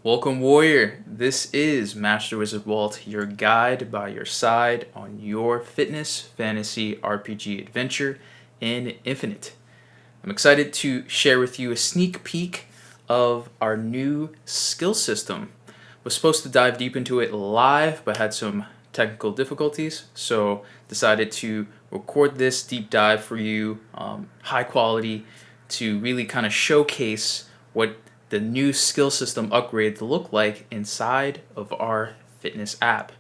Welcome, Warrior. This is Master Wizard Walt, your guide by your side on your fitness fantasy RPG adventure in Infinite. I'm excited to share with you a sneak peek of our new skill system. Was supposed to dive deep into it live, but had some technical difficulties, so decided to record this deep dive for you, high quality, to really kind of showcase what the new skill system upgrades look like inside of our fitness app.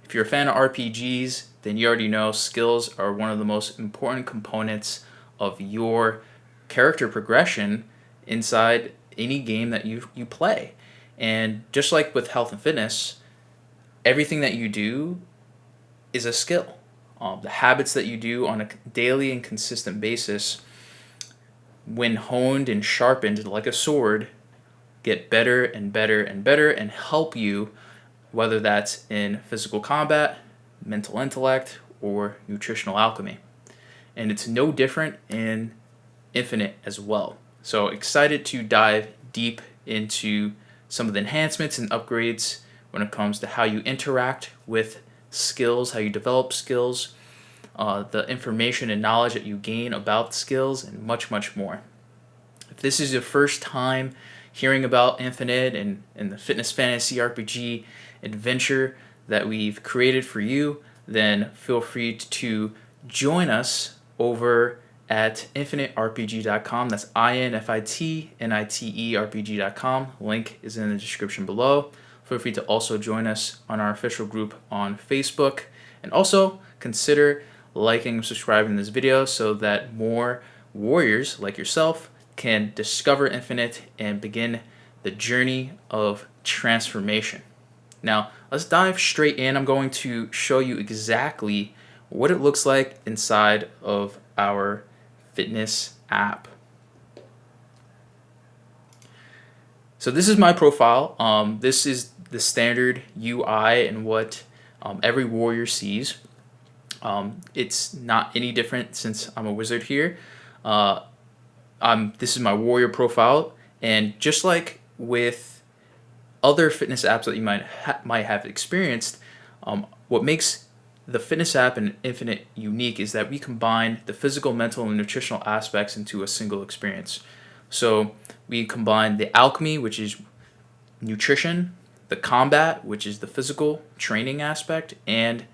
If you're a fan of RPGs, then you already know skills are one of the most important components of your character progression inside any game that you play. And just like with health and fitness, everything that you do is a skill. The habits that you do on a daily and consistent basis, when honed and sharpened like a sword, get better and better and better and help you, whether that's in physical combat, mental intellect, or nutritional alchemy. And it's no different in Infinite as well. So excited to dive deep into some of the enhancements and upgrades when it comes to how you interact with skills, how you develop skills, the information and knowledge that you gain about skills, and much, much more. If this is your first time hearing about Infinite and the fitness fantasy RPG adventure that we've created for you, then feel free to join us over at infiniтерpg.com. That's infitniterpg.com. Link is in the description below. Feel free to also join us on our official group on Facebook. And also consider liking and subscribing to this video so that more warriors like yourself can discover Infinite and begin the journey of transformation. Now, let's dive straight in. I'm going to show you exactly what it looks like inside of our fitness app. So this is my profile. This is the standard UI and what every warrior sees. It's not any different since I'm a wizard here. This is my warrior profile, and just like with other fitness apps that you might have experienced, what makes the fitness app and Infinite unique is that we combine the physical, mental, and nutritional aspects into a single experience. So we combine the alchemy, which is nutrition, the combat, which is the physical training aspect, and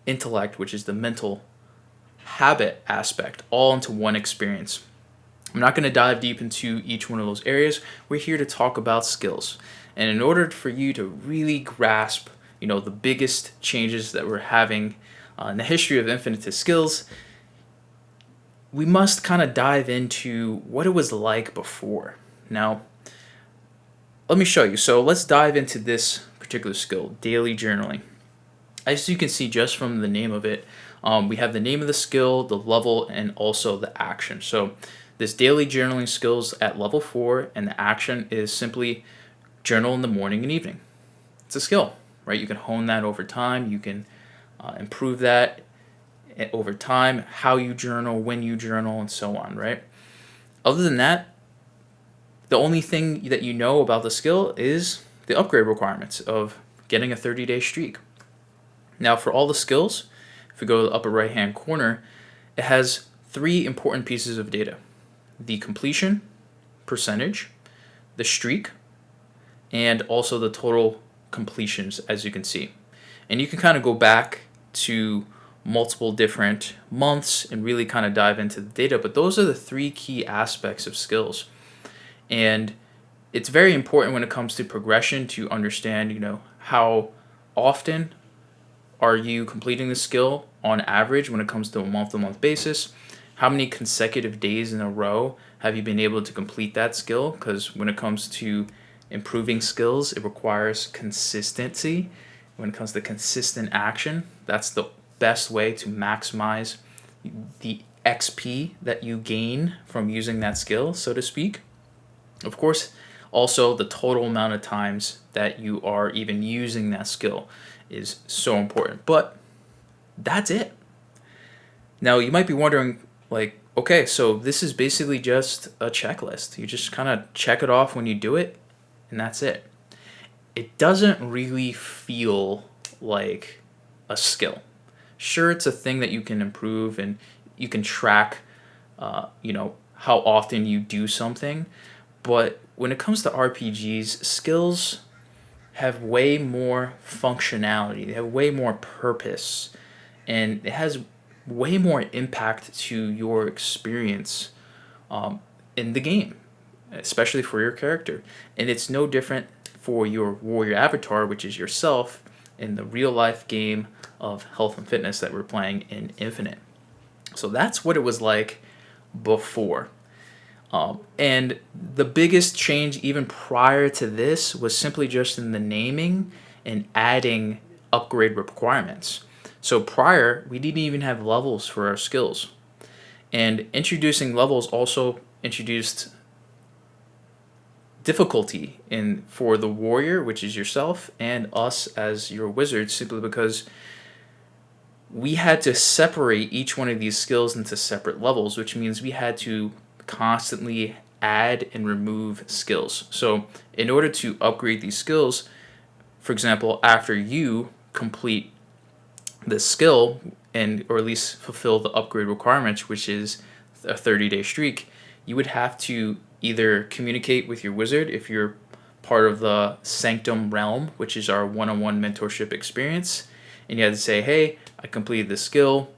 intellect, which is the mental habit aspect, all into one experience. I'm not going to dive deep into each one of those areas. We're here to talk about skills. And in order for you to really grasp, the biggest changes that we're having in the history of Infinite skills, we must kind of dive into what it was like before. Now, let me show you. So let's dive into this particular skill, daily journaling. As you can see just from the name of it, we have the name of the skill, the level, and also the action. So this daily journaling skill is at level 4, and the action is simply journal in the morning and evening. It's a skill, right? You can hone that over time. You can improve that over time, how you journal, when you journal, and so on, right? Other than that, the only thing that you know about the skill is the upgrade requirements of getting a 30-day streak. Now, for all the skills, if we go to the upper right-hand corner, it has 3 important pieces of data: the completion percentage, the streak, and also the total completions, as you can see. And you can kind of go back to multiple different months and really kind of dive into the data, but those are the 3 key aspects of skills. And it's very important when it comes to progression to understand, how often are you completing the skill on average when it comes to a month-to-month basis? How many consecutive days in a row have you been able to complete that skill? Because when it comes to improving skills, it requires consistency. When it comes to consistent action, that's the best way to maximize the XP that you gain from using that skill, so to speak. Of course, also the total amount of times that you are even using that skill is so important. But that's it. Now, you might be wondering, okay, so this is basically just a checklist. You just kind of check it off when you do it, and that's it. it doesn't really feel like a skill. Sure, it's a thing that you can improve and you can track, how often you do something. But when it comes to RPGs, skills have way more functionality, they have way more purpose, and it has way more impact to your experience in the game, especially for your character. And it's no different for your warrior avatar, which is yourself, in the real life game of health and fitness that we're playing in Infinite. So that's what it was like before. And the biggest change, even prior to this, was simply just in the naming and adding upgrade requirements. So prior, we didn't even have levels for our skills. And introducing levels also introduced difficulty in for the warrior, which is yourself, and us as your wizard, simply because we had to separate each one of these skills into separate levels, which means we had to constantly add and remove skills. So in order to upgrade these skills, for example, after you complete the skill and or at least fulfill the upgrade requirements, which is a 30-day streak, you would have to either communicate with your wizard if you're part of the Sanctum realm, which is our one-on-one mentorship experience, and you had to say, hey, I completed this skill,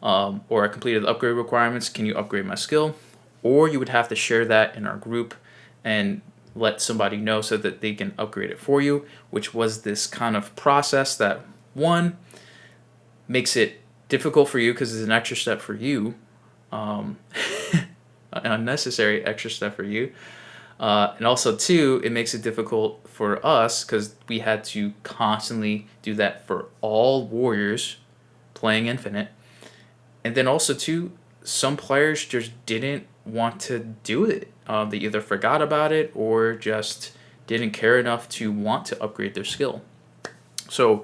or I completed the upgrade requirements, can you upgrade my skill? Or you would have to share that in our group and let somebody know so that they can upgrade it for you, which was this kind of process that, one, makes it difficult for you because it's an extra step for you, an unnecessary extra step for you. And also, two, it makes it difficult for us because we had to constantly do that for all warriors playing Infinite. And then also, two, some players just didn't want to do it. They either forgot about it or just didn't care enough to want to upgrade their skill. So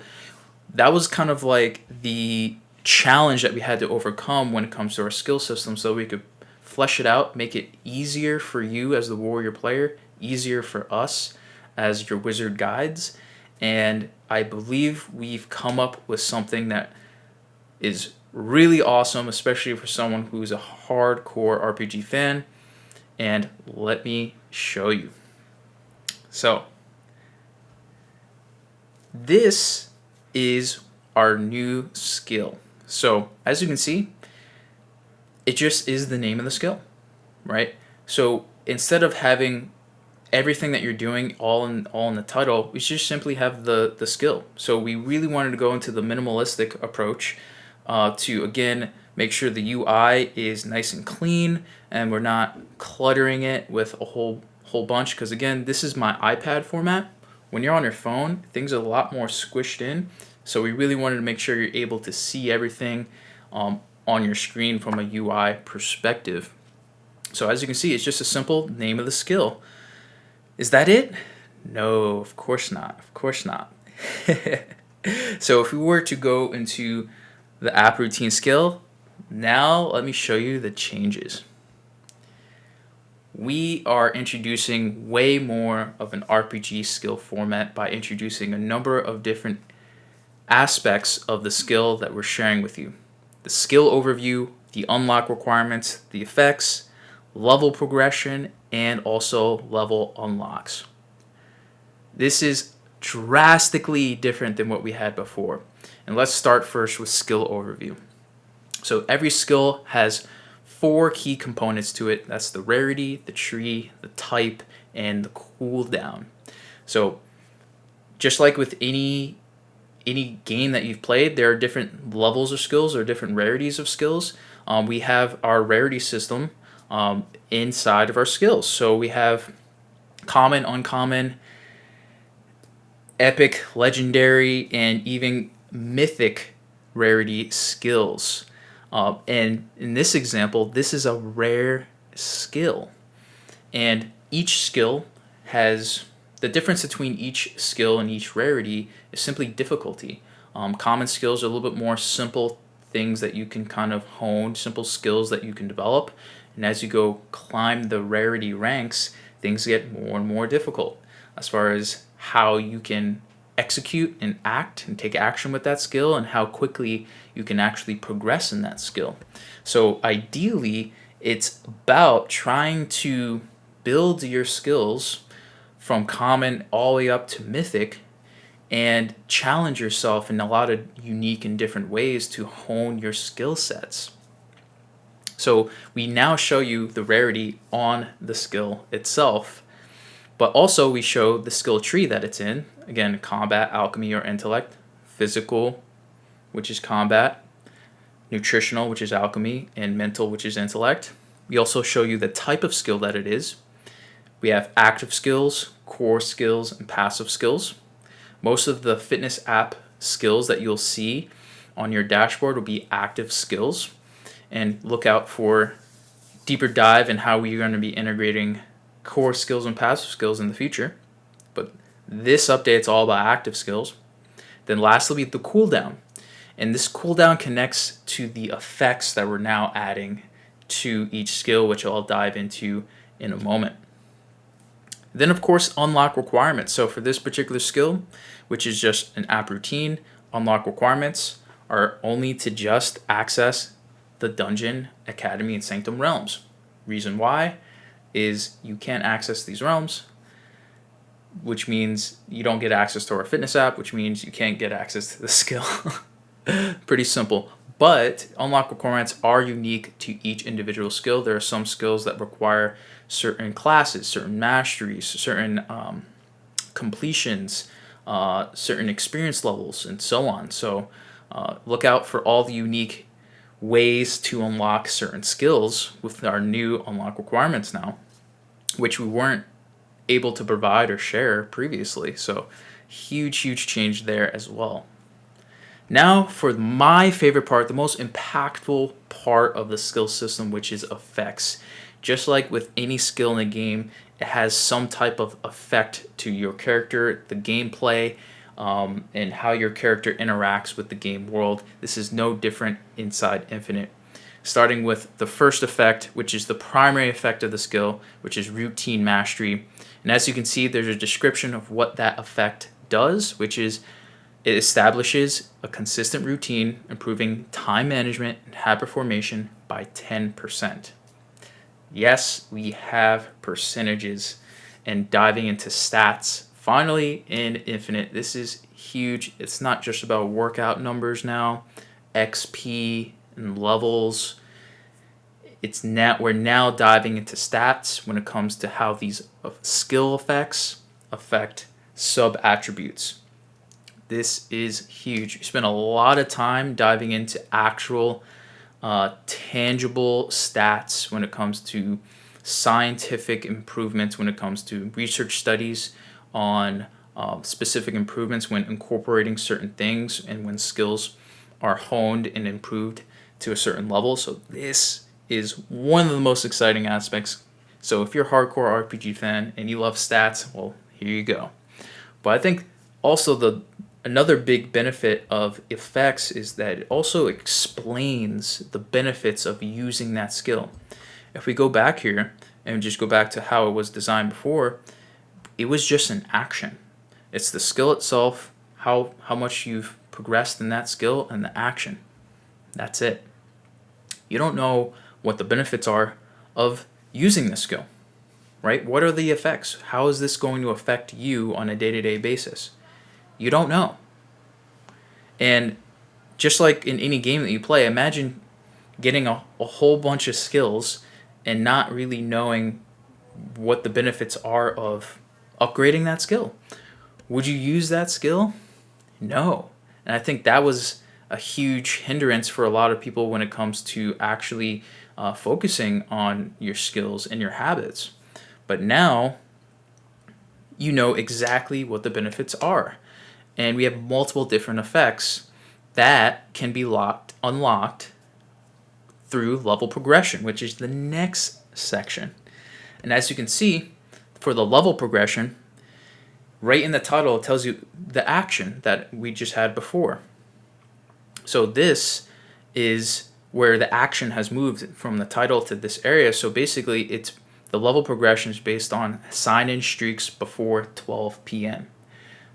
that was kind of like the challenge that we had to overcome when it comes to our skill system, so we could flesh it out, make it easier for you as the warrior player, easier for us as your wizard guides. And I believe we've come up with something that is really awesome, especially for someone who's a hardcore RPG fan. And let me show you. So this is our new skill. So as you can see, it just is the name of the skill, right? So instead of having everything that you're doing all in the title, we just simply have the skill. So we really wanted to go into the minimalistic approach to, again, make sure the UI is nice and clean and we're not cluttering it with a whole bunch, because again, this is my iPad format. When you're on your phone, things are a lot more squished in. So we really wanted to make sure you're able to see everything on your screen from a UI perspective. So as you can see, it's just a simple name of the skill. Is that it? No, of course not. Of course not. So if we were to go into the app routine skill, now let me show you the changes. We are introducing way more of an RPG skill format by introducing a number of different aspects of the skill that we're sharing with you. The skill overview, the unlock requirements, the effects, level progression, and also level unlocks. This is drastically different than what we had before. And let's start first with skill overview. So every skill has 4 key components to it. That's the rarity, the tree, the type, and the cooldown. So just like with any game that you've played, there are different levels of skills or different rarities of skills. We have our rarity system inside of our skills. So we have common, uncommon, epic, legendary, and even mythic rarity skills. And in this example, this is a rare skill. And each skill has, the difference between each skill and each rarity is simply difficulty. Common skills are a little bit more simple things that you can kind of hone, simple skills that you can develop. And as you go climb the rarity ranks, things get more and more difficult as far as how you can execute and act and take action with that skill, and how quickly you can actually progress in that skill. So ideally, it's about trying to build your skills from common all the way up to mythic, and challenge yourself in a lot of unique and different ways to hone your skill sets. So we now show you the rarity on the skill itself, but also we show the skill tree that it's in. Again, combat, alchemy, or intellect; physical, which is combat; nutritional, which is alchemy; and mental, which is intellect. We also show you the type of skill that it is. We have active skills, core skills, and passive skills. Most of the fitness app skills that you'll see on your dashboard will be active skills. And look out for deeper dive in how we're going to be integrating core skills and passive skills in the future. But this update's all about active skills. Then lastly, the cooldown. And this cooldown connects to the effects that we're now adding to each skill, which I'll dive into in a moment. Then, of course, unlock requirements. So for this particular skill, which is just an app routine, unlock requirements are only to just access the Dungeon, Academy, and Sanctum realms. Reason why is you can't access these realms, which means you don't get access to our fitness app, which means you can't get access to the skill. Pretty simple. But unlock requirements are unique to each individual skill. There are some skills that require certain classes, certain masteries, certain completions, certain experience levels, and so on. So look out for all the unique ways to unlock certain skills with our new unlock requirements now, which we weren't able to provide or share previously. So huge change there as well. Now for my favorite part, the most impactful part of the skill system, which is effects. Just like with any skill in the game, it has some type of effect to your character, the gameplay, and how your character interacts with the game world. This is no different inside Infinite. Starting with the first effect, which is the primary effect of the skill, which is routine mastery. And as you can see, there's a description of what that effect does, which is it establishes a consistent routine, improving time management and habit formation by 10%. Yes, we have percentages and diving into stats. Finally, in Infinite, this is huge. It's not just about workout numbers now, XP and levels. We're now diving into stats when it comes to how these skill effects affect sub-attributes. This is huge. We spent a lot of time diving into actual tangible stats when it comes to scientific improvements, when it comes to research studies on specific improvements when incorporating certain things and when skills are honed and improved to a certain level. So this is one of the most exciting aspects. So if you're a hardcore RPG fan and you love stats, well, here you go. But I think also another big benefit of effects is that it also explains the benefits of using that skill. If we go back here and just go back to how it was designed before, it was just an action. It's the skill itself, how much you've progressed in that skill, and the action. That's it. You don't know what the benefits are of using the skill, right? What are the effects? How is this going to affect you on a day-to-day basis? You don't know. And just like in any game that you play, imagine getting a whole bunch of skills and not really knowing what the benefits are of upgrading that skill. Would you use that skill? No. And I think that was a huge hindrance for a lot of people when it comes to actually focusing on your skills and your habits. But now you know exactly what the benefits are. And we have multiple different effects that can be unlocked through level progression, which is the next section. And as you can see, for the level progression, right in the title, it tells you the action that we just had before. So this is where the action has moved from the title to this area. So basically, the level progression is based on sign-in streaks before 12 p.m.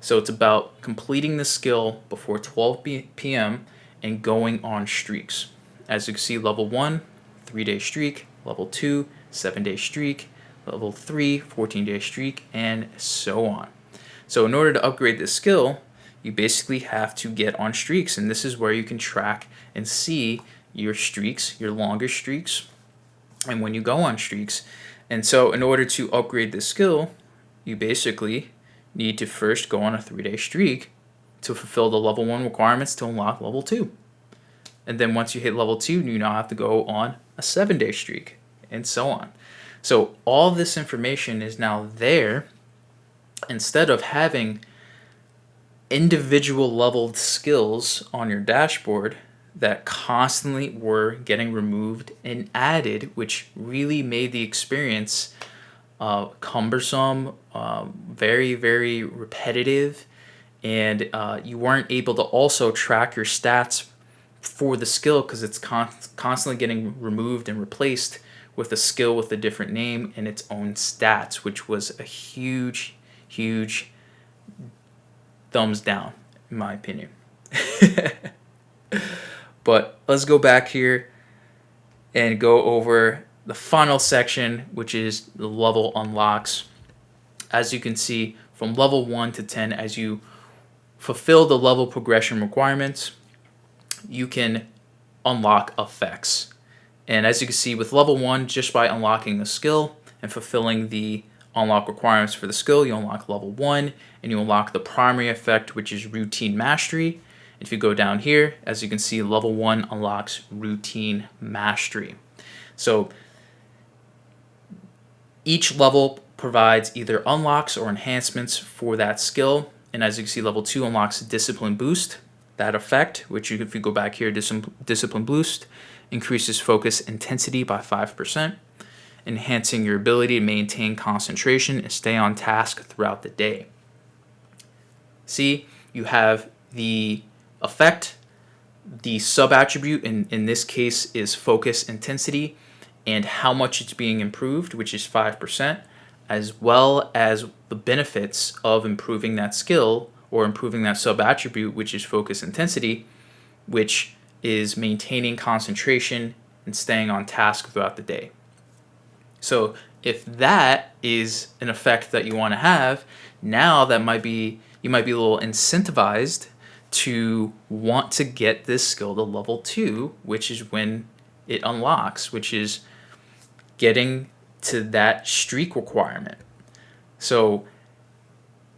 So it's about completing the skill before 12 p.m. and going on streaks. As you can see, level 1, 3-day streak, level 2, 7-day streak, level 3, 14-day streak, and so on. So in order to upgrade this skill, you basically have to get on streaks, and this is where you can track and see your streaks, your longer streaks, and when you go on streaks. And so in order to upgrade this skill, you basically need to first go on a 3-day streak to fulfill the level 1 requirements to unlock level 2. And then once you hit level 2, you now have to go on a 7-day streak, and so on. So all this information is now there instead of having individual leveled skills on your dashboard that constantly were getting removed and added, which really made the experience cumbersome, very, very repetitive, and you weren't able to also track your stats for the skill because it's constantly getting removed and replaced with a skill with a different name and its own stats, which was a huge, huge thumbs down, in my opinion. But let's go back here and go over the final section, which is the level unlocks. As you can see, from level 1 to 10, as you fulfill the level progression requirements, you can unlock effects. And as you can see with level 1, just by unlocking the skill and fulfilling the unlock requirements for the skill, you unlock level 1, and you unlock the primary effect, which is routine mastery. If you go down here, as you can see, level 1 unlocks routine mastery. So each level provides either unlocks or enhancements for that skill. And as you can see, level 2 unlocks discipline boost. That effect, which if you go back here, discipline boost, increases focus intensity by 5%, enhancing your ability to maintain concentration and stay on task throughout the day. See, you have the effect, the sub-attribute in this case is focus intensity and how much it's being improved, which is 5%, as well as the benefits of improving that skill or improving that sub-attribute, which is focus intensity, which is maintaining concentration and staying on task throughout the day. So if that is an effect that you want to have, now that you might be a little incentivized to want to get this skill to level 2, which is when it unlocks, which is getting to that streak requirement. So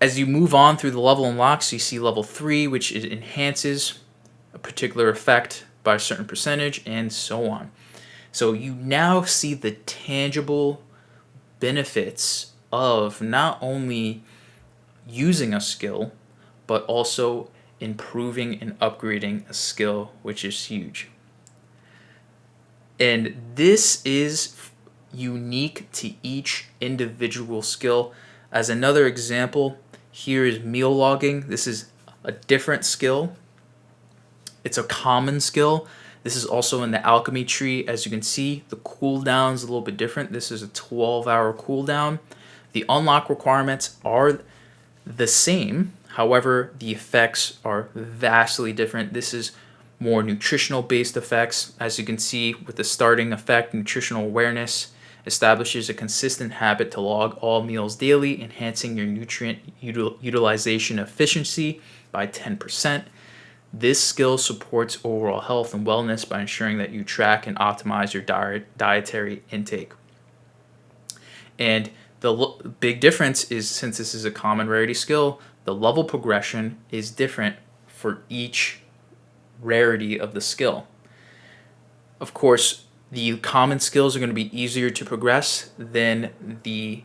as you move on through the level unlocks, you see level 3, which enhances a particular effect by a certain percentage, and so on. So you now see the tangible benefits of not only using a skill, but also improving and upgrading a skill, which is huge. And this is unique to each individual skill. As another example, here is meal logging. This is a different skill. It's a common skill. This is also in the alchemy tree. As you can see, the cooldown is a little bit different. This is a 12-hour cooldown. The unlock requirements are the same. However, the effects are vastly different. This is more nutritional based effects. As you can see with the starting effect, nutritional awareness establishes a consistent habit to log all meals daily, enhancing your nutrient utilization efficiency by 10%. This skill supports overall health and wellness by ensuring that you track and optimize your dietary intake. And the big difference is, since this is a common rarity skill, the level progression is different for each rarity of the skill. Of course, the common skills are going to be easier to progress than the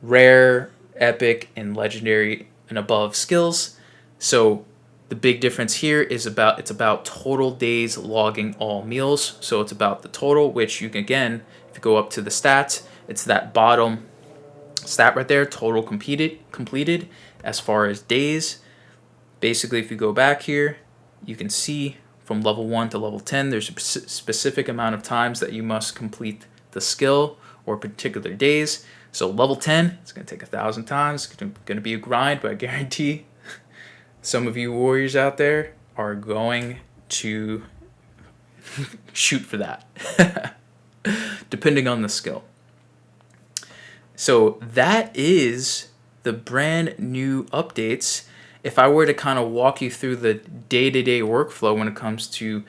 rare, epic, and legendary and above skills. So the big difference here is it's about total days logging all meals. So it's about the total, which you can, again, if you go up to the stats, it's that bottom stat right there, total completed as far as days. Basically, if you go back here, you can see from level 1 to level 10, there's a specific amount of times that you must complete the skill or particular days. So level 10, it's going to take 1,000 times. It's going to be a grind, but I guarantee some of you warriors out there are going to shoot for that, depending on the skill. So that is the brand new updates. If I were to kind of walk you through the day-to-day workflow when it comes to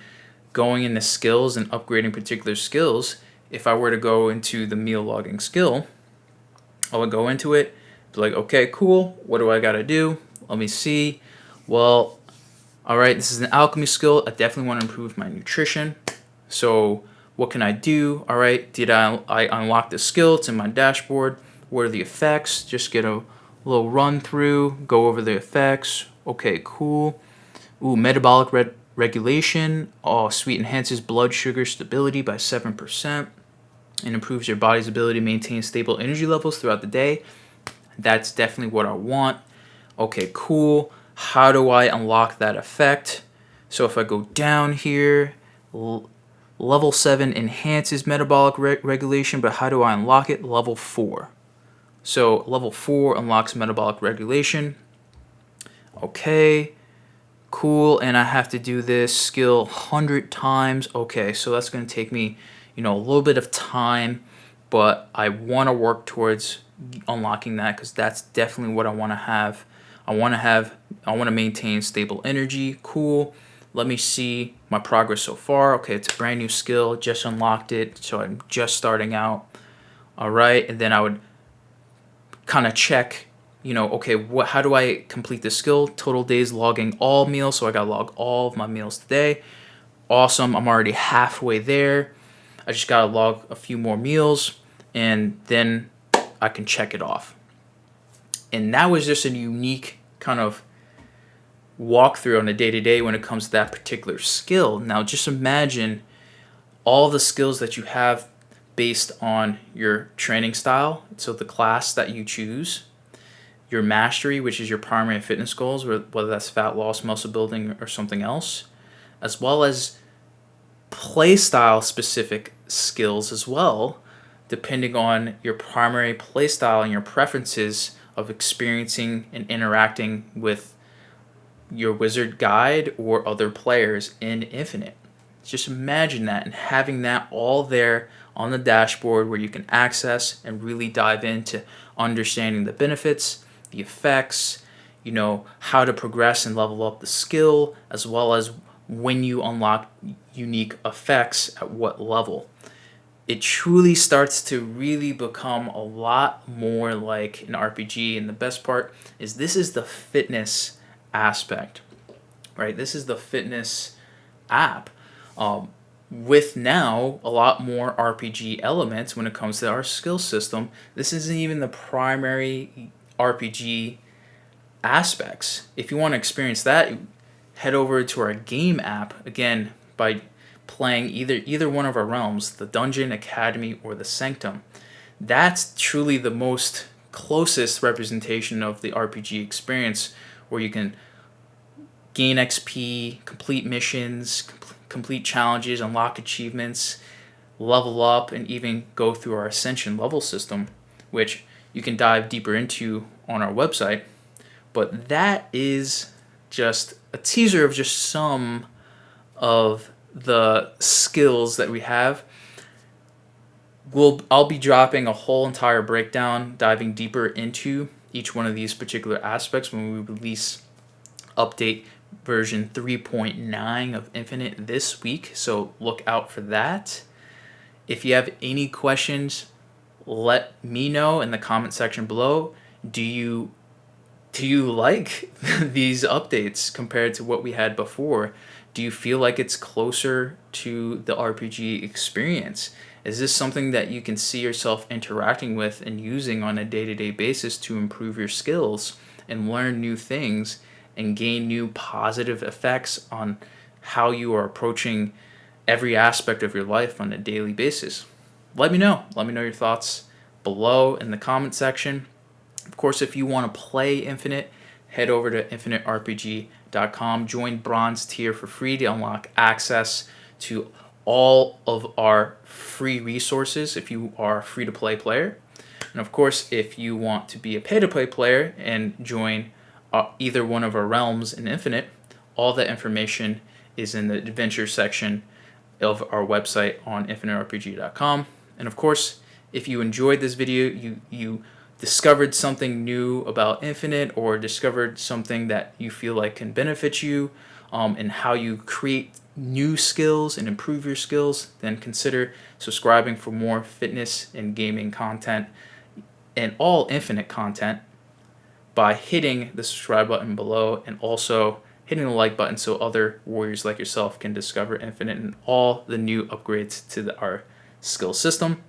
going into skills and upgrading particular skills, if I were to go into the meal logging skill, I would go into it, be like, okay, cool, what do I got to do? Let me see. Well, all right, this is an alchemy skill. I definitely want to improve my nutrition. So what can I do? All right, did I unlock the skill? It's in my dashboard. What are the effects? Just get a little run through, go over the effects. Okay, cool. Ooh, metabolic regulation. Oh, sweet, enhances blood sugar stability by 7% and improves your body's ability to maintain stable energy levels throughout the day. That's definitely what I want. Okay, cool. How do I unlock that effect? So if I go down here, level 7 enhances metabolic regulation, but how do I unlock it? Level 4. So level 4 unlocks metabolic regulation. Okay, cool. And I have to do this skill 100 times. Okay, so that's going to take me, a little bit of time, but I want to work towards unlocking that because that's definitely what I want to have. I want to maintain stable energy. Cool. Let me see my progress so far. Okay, it's a brand new skill. Just unlocked it, so I'm just starting out. All right, and then I would kind of check, okay, how do I complete this skill? Total days logging all meals, so I got to log all of my meals today. Awesome, I'm already halfway there. I just got to log a few more meals, and then I can check it off. And that was just a unique kind of walkthrough on a day-to-day when it comes to that particular skill. Now just imagine all the skills that you have based on your training style, so the class that you choose, your mastery, which is your primary fitness goals, whether that's fat loss, muscle building, or something else, as well as play style specific skills as well, depending on your primary play style and your preferences of experiencing and interacting with your wizard guide or other players in Infinite. Just imagine that and having that all there on the dashboard where you can access and really dive into understanding the benefits, the effects, how to progress and level up the skill, as well as when you unlock unique effects at what level. It truly starts to really become a lot more like an RPG. And the best part is this is the fitness aspect, right? This is the fitness app with now a lot more RPG elements when it comes to our skill system. This isn't even the primary RPG aspects. If you want to experience that, head over to our game app, again, by playing either one of our realms, the Dungeon, Academy, or the Sanctum. That's truly the most closest representation of the RPG experience, where you can gain XP, complete missions, complete challenges, unlock achievements, level up, and even go through our Ascension level system, which you can dive deeper into on our website. But that is just a teaser of just some of the skills that we have. I'll be dropping a whole entire breakdown, diving deeper into each one of these particular aspects when we release update version 3.9 of Infinite this week, so look out for that. If you have any questions, let me know in the comment section below. Do you like these updates compared to what we had before? Do you feel like it's closer to the RPG experience? Is this something that you can see yourself interacting with and using on a day-to-day basis to improve your skills and learn new things and gain new positive effects on how you are approaching every aspect of your life on a daily basis? Let me know. Let me know your thoughts below in the comment section. Of course, if you want to play Infinite, head over to infiniтерpg.com. Join Bronze Tier for free to unlock access to all of our free resources if you are a free-to-play player. And of course, if you want to be a pay-to-play player and join either one of our realms in Infinite, all that information is in the adventure section of our website on infiniterpg.com. And of course, if you enjoyed this video, you discovered something new about Infinite, or discovered something that you feel like can benefit you in how you create new skills and improve your skills, then consider subscribing for more fitness and gaming content and all Infinite content by hitting the subscribe button below, and also hitting the like button so other warriors like yourself can discover Infinite and all the new upgrades to our skill system.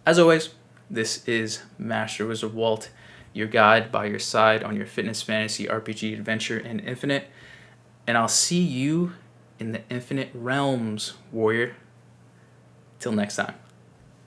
As always, this is Master Wizard Walt, your guide by your side on your fitness, fantasy, RPG adventure in Infinite. And I'll see you in the Infinite Realms, warrior. Till next time.